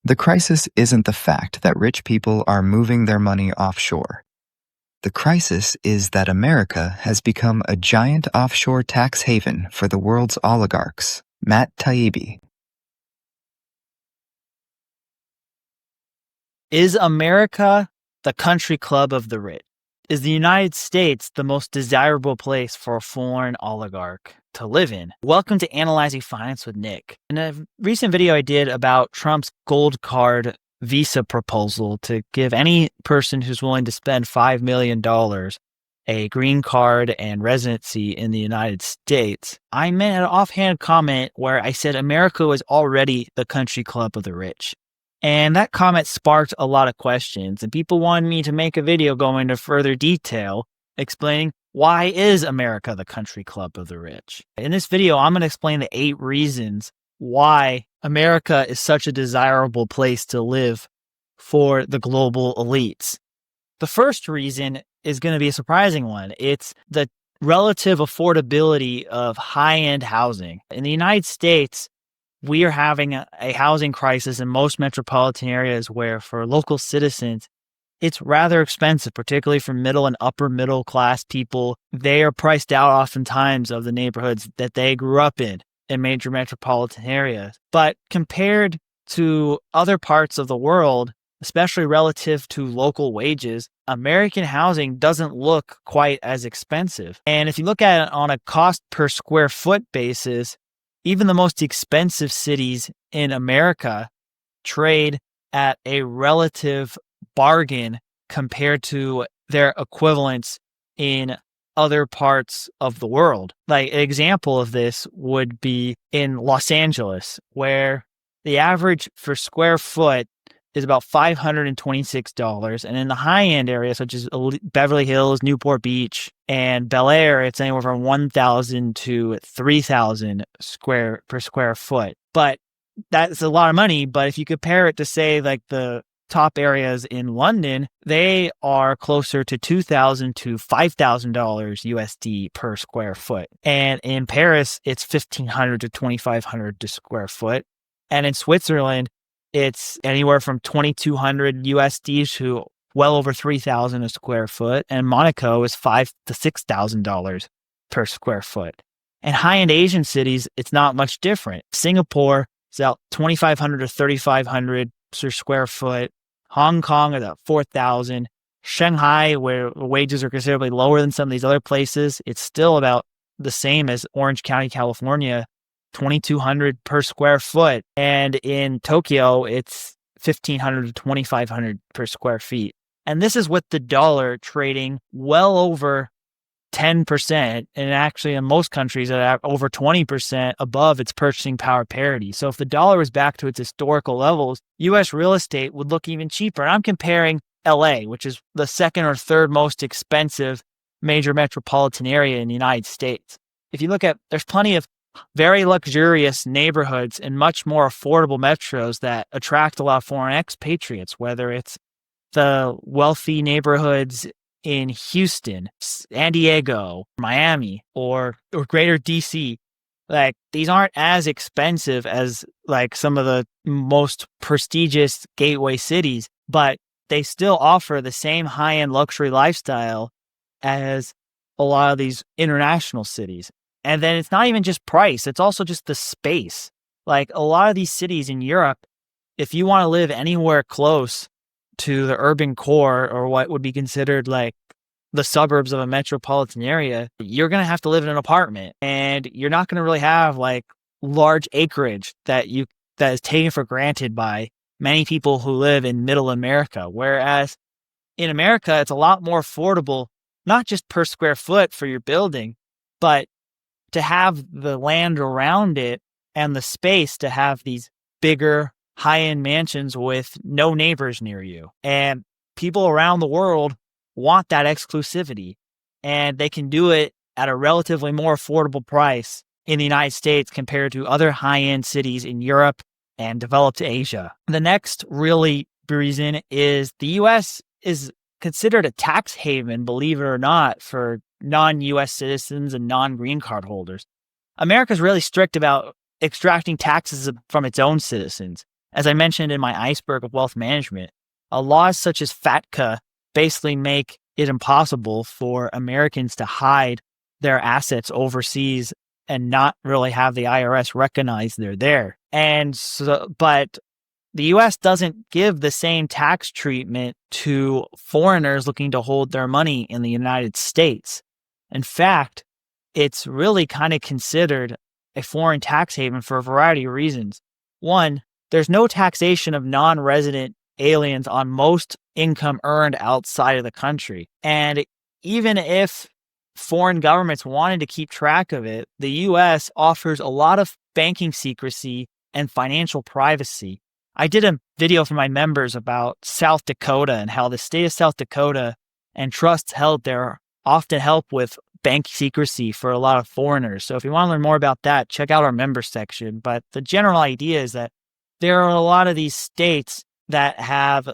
The crisis isn't the fact that rich people are moving their money offshore. The crisis is that America has become a giant offshore tax haven for the world's oligarchs. Matt Taibbi. Is America the country club of the rich? Is the United States the most desirable place for a foreign oligarch to live in? Welcome to Analyzing Finance with Nick. In a recent video I did about Trump's gold card visa proposal to give any person who's willing to spend $5 million a green card and residency in the United States, I made an offhand comment where I said America was already the country club of the rich. And that comment sparked a lot of questions, and people wanted me to make a video going into further detail explaining why is America the country club of the rich. In this video, I'm going to explain the 8 reasons why America is such a desirable place to live for the global elites. The first reason is going to be a surprising one. It's the relative affordability of high-end housing. In the United States, we are having a housing crisis in most metropolitan areas where for local citizens, it's rather expensive, particularly for middle and upper middle class people. They are priced out oftentimes of the neighborhoods that they grew up in major metropolitan areas. But compared to other parts of the world, especially relative to local wages, American housing doesn't look quite as expensive. And if you look at it on a cost per square foot basis, even the most expensive cities in America trade at a relative bargain compared to their equivalents in other parts of the world. Like an example of this would be in Los Angeles, where the average for square foot is about $526. And in the high-end areas, such as Beverly Hills, Newport Beach, and Bel Air, it's anywhere from $1,000 to $3,000 per square foot. But that's a lot of money. But if you compare it to, say, like the top areas in London, they are closer to $2,000 to $5,000 USD per square foot. And in Paris, it's $1,500 to $2,500 to square foot. And in Switzerland, it's anywhere from $2,200 USD to well over $3,000 a square foot. And Monaco is $5,000 to $6,000 per square foot. And high-end Asian cities, it's not much different. Singapore is about $2,500 to $3,500 per square foot. Hong Kong is about $4,000. Shanghai, where wages are considerably lower than some of these other places, it's still about the same as Orange County, California, $2,200 per square foot. And in Tokyo, it's $1,500 to $2,500 per square feet. And this is with the dollar trading well over 10%, and actually in most countries at over 20% above its purchasing power parity. So if the dollar was back to its historical levels, U.S. real estate would look even cheaper. And I'm comparing LA, which is the second or third most expensive major metropolitan area in the United States. If you look at, there's plenty of very luxurious neighborhoods and much more affordable metros that attract a lot of foreign expatriates, whether it's the wealthy neighborhoods in Houston, San Diego, Miami, or greater DC. Like, these aren't as expensive as like some of the most prestigious gateway cities, but they still offer the same high-end luxury lifestyle as a lot of these international cities. And then it's not even just price, it's also just the space. Like a lot of these cities in Europe, if you want to live anywhere close to the urban core or what would be considered like the suburbs of a metropolitan area, you're going to have to live in an apartment, and you're not going to really have like large acreage that is taken for granted by many people who live in middle America. Whereas in America, it's a lot more affordable, not just per square foot for your building, but to have the land around it and the space to have these bigger high-end mansions with no neighbors near you. And people around the world want that exclusivity, and they can do it at a relatively more affordable price in the United States compared to other high-end cities in Europe and developed Asia. The next really reason is the U.S. is considered a tax haven, believe it or not, for non-U.S. citizens and non-green card holders. America's really strict about extracting taxes from its own citizens. As I mentioned in my iceberg of wealth management, laws such as FATCA basically make it impossible for Americans to hide their assets overseas and not really have the IRS recognize they're there. But the US doesn't give the same tax treatment to foreigners looking to hold their money in the United States. In fact, it's really kind of considered a foreign tax haven for a variety of reasons. One, there's no taxation of non-resident aliens on most income earned outside of the country. And even if foreign governments wanted to keep track of it, the US offers a lot of banking secrecy and financial privacy. I did a video for my members about South Dakota and how the state of South Dakota and trusts held there often help with bank secrecy for a lot of foreigners. So if you want to learn more about that, check out our member section. But the general idea is that there are a lot of these states that have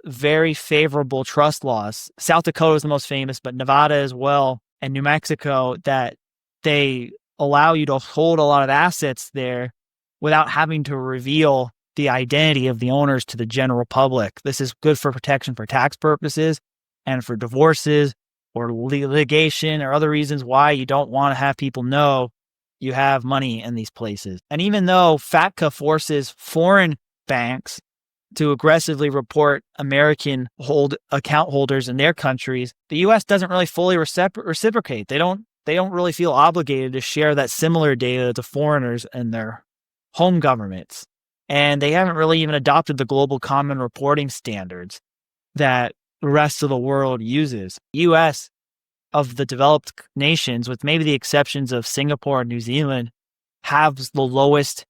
very favorable trust laws. South Dakota is the most famous, but Nevada as well, and New Mexico, that they allow you to hold a lot of assets there without having to reveal the identity of the owners to the general public. This is good for protection for tax purposes and for divorces or litigation or other reasons why you don't want to have people know you have money in these places. And even though FATCA forces foreign banks to aggressively report American account holders in their countries, the U.S. doesn't really fully reciprocate. They don't really feel obligated to share that similar data to foreigners and their home governments. And they haven't really even adopted the global common reporting standards that the rest of the world uses. U.S., of the developed nations, with maybe the exceptions of Singapore and New Zealand, have the lowest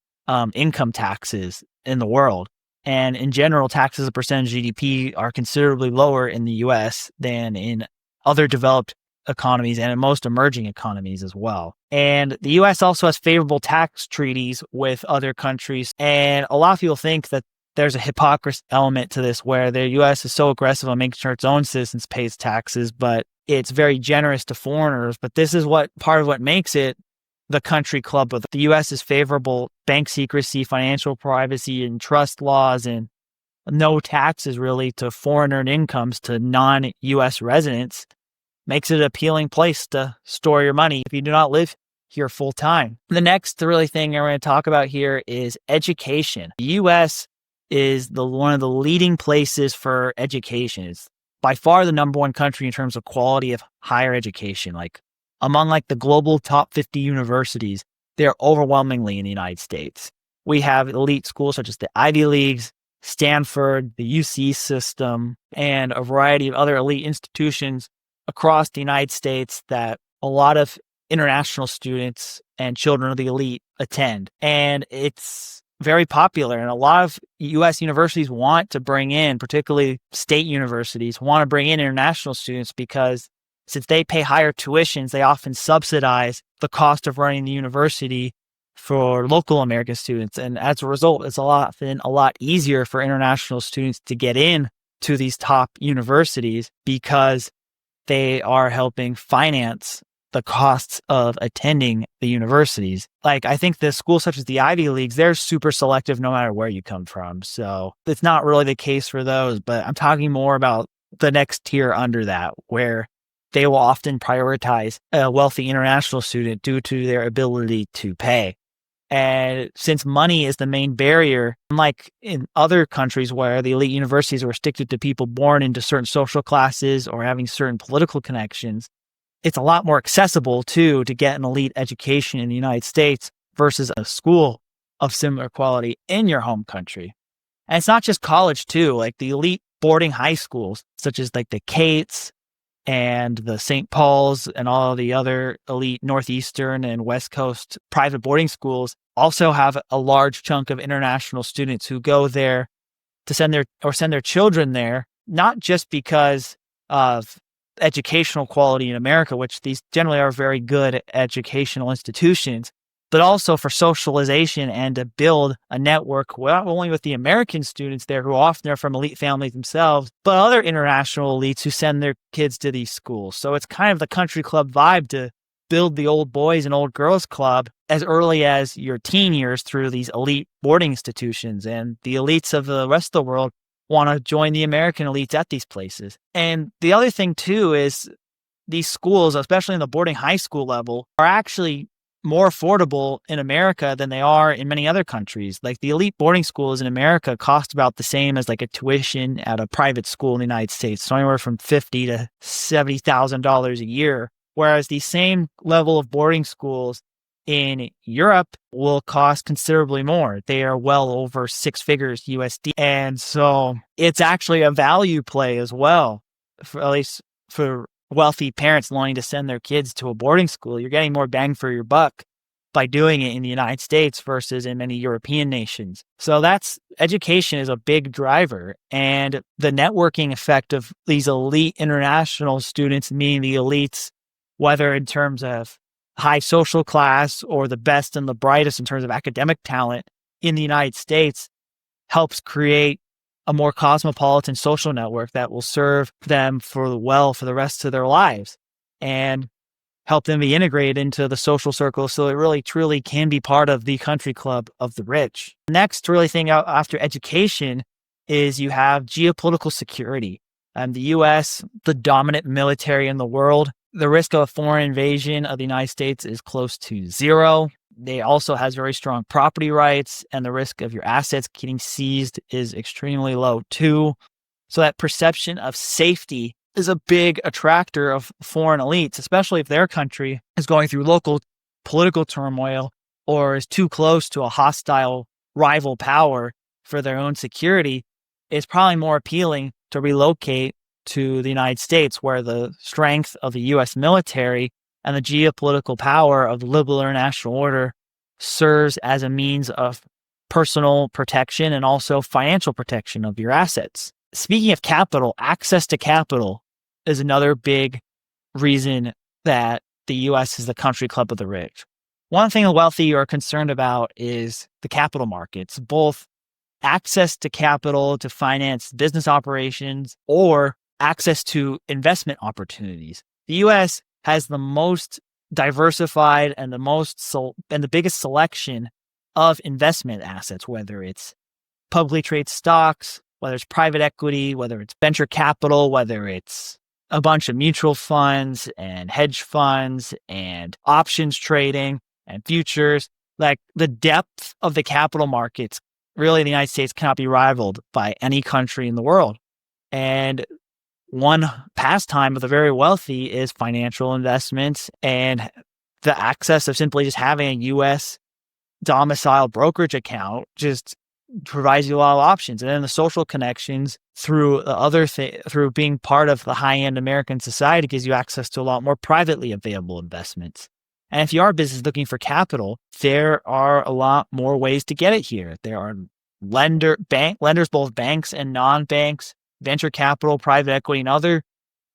income taxes in the world. And in general, taxes as a percentage of GDP are considerably lower in the U.S. than in other developed economies and in most emerging economies as well. And the U.S. also has favorable tax treaties with other countries. And a lot of people think that there's a hypocrisy element to this where the U.S. is so aggressive on making sure its own citizens pays taxes, but it's very generous to foreigners. But this is part of what makes it the country club of the U.S.'s favorable bank secrecy, financial privacy, and trust laws, and no taxes really to foreign-earned incomes to non-U.S. residents makes it an appealing place to store your money if you do not live here full time. The next really thing I'm going to talk about here is education. The U.S. is one of the leading places for education. It's by far the number one country in terms of quality of higher education. Among the global top 50 universities, they're overwhelmingly in the United States. We have elite schools such as the Ivy Leagues, Stanford, the UC system, and a variety of other elite institutions across the United States that a lot of international students and children of the elite attend. And it's very popular. And a lot of U.S. universities want to bring in, particularly state universities, want to bring in international students because since they pay higher tuitions, they often subsidize the cost of running the university for local American students. And as a result, it's often a lot easier for international students to get in to these top universities because they are helping finance the costs of attending the universities. I think the schools such as the Ivy Leagues, they're super selective no matter where you come from. So it's not really the case for those, but I'm talking more about the next tier under that, where they will often prioritize a wealthy international student due to their ability to pay. And since money is the main barrier, unlike in other countries where the elite universities are restricted to people born into certain social classes or having certain political connections, it's a lot more accessible to get an elite education in the United States versus a school of similar quality in your home country. And it's not just college too, the elite boarding high schools, such as the Cates and the St. Paul's and all the other elite Northeastern and West Coast private boarding schools also have a large chunk of international students who go there to send their children there, not just because of educational quality in America, which these generally are very good educational institutions, but also for socialization and to build a network, not only with the American students there who often are from elite families themselves, but other international elites who send their kids to these schools. So it's kind of the country club vibe to build the old boys and old girls club as early as your teen years through these elite boarding institutions. And the elites of the rest of the world want to join the American elites at these places. And the other thing too is these schools, especially in the boarding high school level, are actually more affordable in America than they are in many other countries. Like the elite boarding schools in America cost about the same as like a tuition at a private school in the United States, so anywhere from $50,000 to $70,000 a year. Whereas the same level of boarding schools in Europe will cost considerably more. They are well over 6 figures USD. And so it's actually a value play as well, at least for wealthy parents wanting to send their kids to a boarding school. You're getting more bang for your buck by doing it in the United States versus in many European nations. So education is a big driver. And the networking effect of these elite international students, meaning the elites, whether in terms of high social class or the best and the brightest in terms of academic talent in the United States, helps create a more cosmopolitan social network that will serve them for the rest of their lives and help them be integrated into the social circle so it really truly can be part of the country club of the rich. Next really thing after education is you have geopolitical security. The US, the dominant military in the world, the risk of a foreign invasion of the United States is close to zero. They also has very strong property rights, and the risk of your assets getting seized is extremely low too. So that perception of safety is a big attractor of foreign elites, especially if their country is going through local political turmoil or is too close to a hostile rival power for their own security. It's probably more appealing to relocate to the United States, where the strength of the U.S. military and the geopolitical power of the liberal international order serves as a means of personal protection and also financial protection of your assets. Speaking of capital, access to capital is another big reason that the U.S. is the country club of the rich. One thing the wealthy are concerned about is the capital markets, both access to capital to finance business operations or access to investment opportunities. The U.S. has the most diversified and the biggest selection of investment assets, whether it's publicly traded stocks, whether it's private equity, whether it's venture capital, whether it's a bunch of mutual funds and hedge funds and options trading and futures. Like the depth of the capital markets, really, the United States cannot be rivaled by any country in the world. And one pastime of the very wealthy is financial investments, and the access of simply just having a U.S. domiciled brokerage account just provides you a lot of options. And then the social connections through through being part of the high-end American society gives you access to a lot more privately available investments. And if you are a business looking for capital, there are a lot more ways to get it here. There are lenders, both banks and non-banks, venture capital, private equity, and other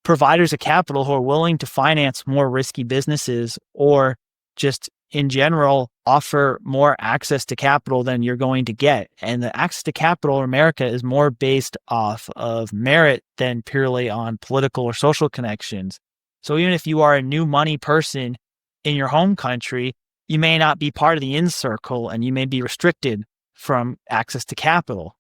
providers of capital who are willing to finance more risky businesses or just in general offer more access to capital than you're going to get. And the access to capital in America is more based off of merit than purely on political or social connections. So even if you are a new money person in your home country, you may not be part of the in circle and you may be restricted from access to capital.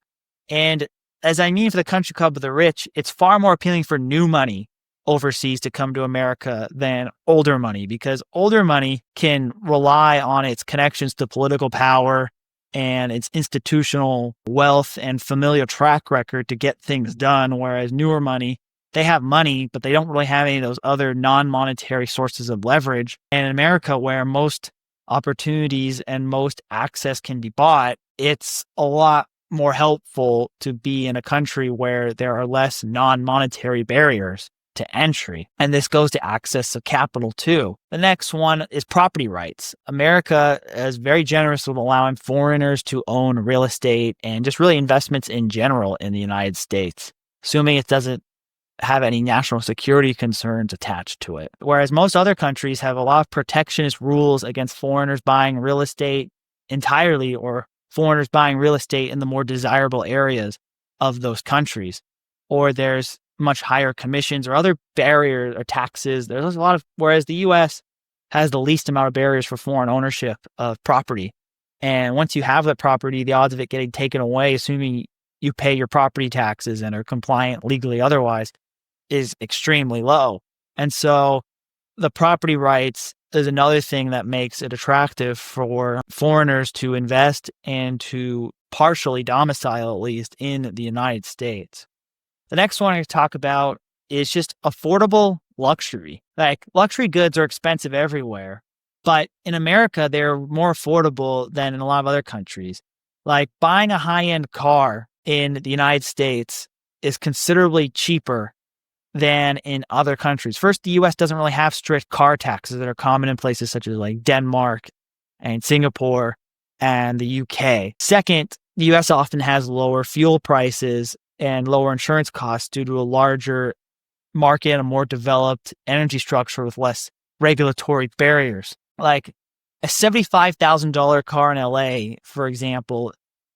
And as I mean for the country club of the rich, it's far more appealing for new money overseas to come to America than older money, because older money can rely on its connections to political power and its institutional wealth and familial track record to get things done, whereas newer money, they have money, but they don't really have any of those other non-monetary sources of leverage. And in America, where most opportunities and most access can be bought, it's a lot more helpful to be in a country where there are less non-monetary barriers to entry. And this goes to access of capital too. The next one is property rights. America is very generous with allowing foreigners to own real estate and just really investments in general in the United States, assuming it doesn't have any national security concerns attached to it. Whereas most other countries have a lot of protectionist rules against foreigners buying real estate entirely, or foreigners buying real estate in the more desirable areas of those countries. Or there's much higher commissions or other barriers or taxes. There's a lot of, whereas the U.S. has the least amount of barriers for foreign ownership of property. And once you have that property, the odds of it getting taken away, assuming you pay your property taxes and are compliant legally otherwise, is extremely low. And so the property rights is another thing that makes it attractive for foreigners to invest and to partially domicile, at least, in the United States. The next one I talk about is just affordable luxury. Like, luxury goods are expensive everywhere, but in America, they're more affordable than in a lot of other countries. Like, buying a high-end car in the United States is considerably cheaper than in other countries. First, the US doesn't really have strict car taxes that are common in places such as like Denmark and Singapore and the UK. Second, the US often has lower fuel prices and lower insurance costs due to a larger market and a more developed energy structure with less regulatory barriers. Like a $75,000 car in LA, for example,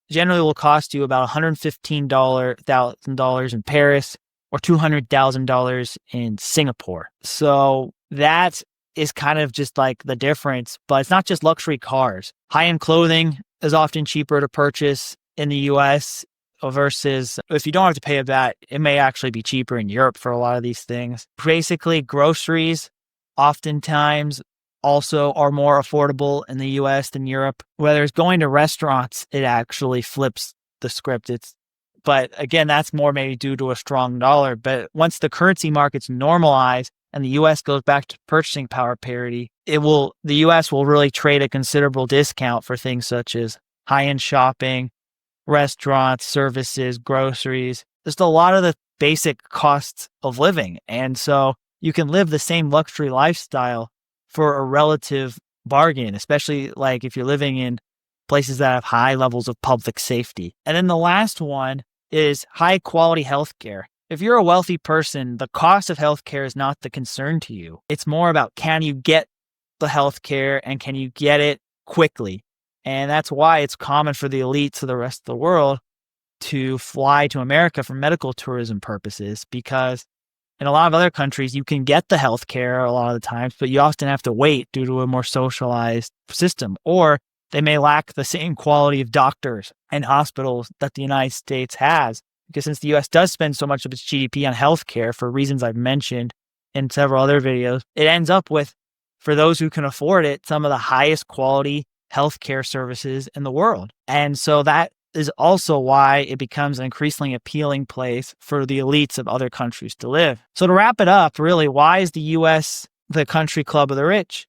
generally will cost you about $115,000 in Paris or $200,000 in Singapore. So that is kind of just like the difference, but it's not just luxury cars. High-end clothing is often cheaper to purchase in the US versus if you don't have to pay a VAT, it may actually be cheaper in Europe for a lot of these things. Basically, groceries oftentimes also are more affordable in the US than Europe. Whether it's going to restaurants, it actually flips the script. But again, that's more maybe due to a strong dollar. But once the currency markets normalize and the US goes back to purchasing power parity, the US will really trade a considerable discount for things such as high-end shopping, restaurants, services, groceries, just a lot of the basic costs of living. And so you can live the same luxury lifestyle for a relative bargain, especially like if you're living in places that have high levels of public safety. And then the last one is high quality healthcare. If you're a wealthy person, the cost of healthcare is not the concern to you. It's more about, can you get the healthcare and can you get it quickly? And that's why it's common for the elites of the rest of the world to fly to America for medical tourism purposes, because in a lot of other countries, you can get the healthcare a lot of the times, but you often have to wait due to a more socialized system, or they may lack the same quality of doctors and hospitals that the United States has. Because since the US does spend so much of its GDP on healthcare for reasons I've mentioned in several other videos, it ends up with, for those who can afford it, some of the highest quality healthcare services in the world. And so that is also why it becomes an increasingly appealing place for the elites of other countries to live. So to wrap it up, really, why is the US the country club of the rich?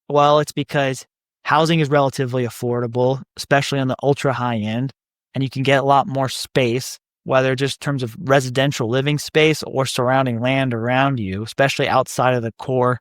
Well, it's because housing is relatively affordable, especially on the ultra high end, and you can get a lot more space, whether just in terms of residential living space or surrounding land around you, especially outside of the core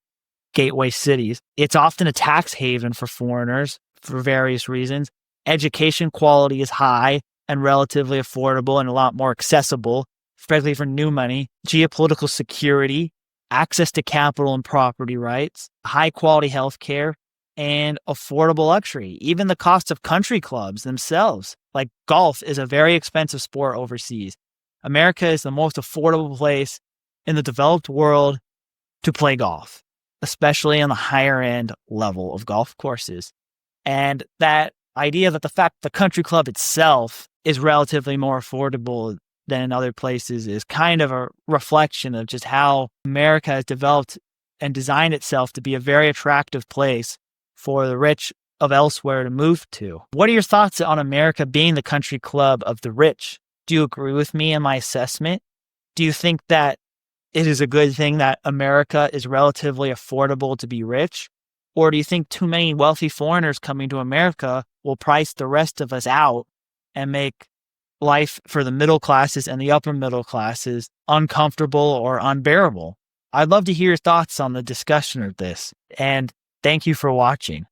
gateway cities. It's often a tax haven for foreigners for various reasons. Education quality is high and relatively affordable and a lot more accessible, especially for new money. Geopolitical security, access to capital and property rights, high quality healthcare, and affordable luxury. Even the cost of country clubs themselves, like golf, is a very expensive sport overseas. America is the most affordable place in the developed world to play golf, especially on the higher end level of golf courses. And that idea that the fact the country club itself is relatively more affordable than in other places is kind of a reflection of just how America has developed and designed itself to be a very attractive place for the rich of elsewhere to move to. What are your thoughts on America being the country club of the rich? Do you agree with me in my assessment? Do you think that it is a good thing that America is relatively affordable to be rich? Or do you think too many wealthy foreigners coming to America will price the rest of us out and make life for the middle classes and the upper middle classes uncomfortable or unbearable? I'd love to hear your thoughts on the discussion of this. And thank you for watching.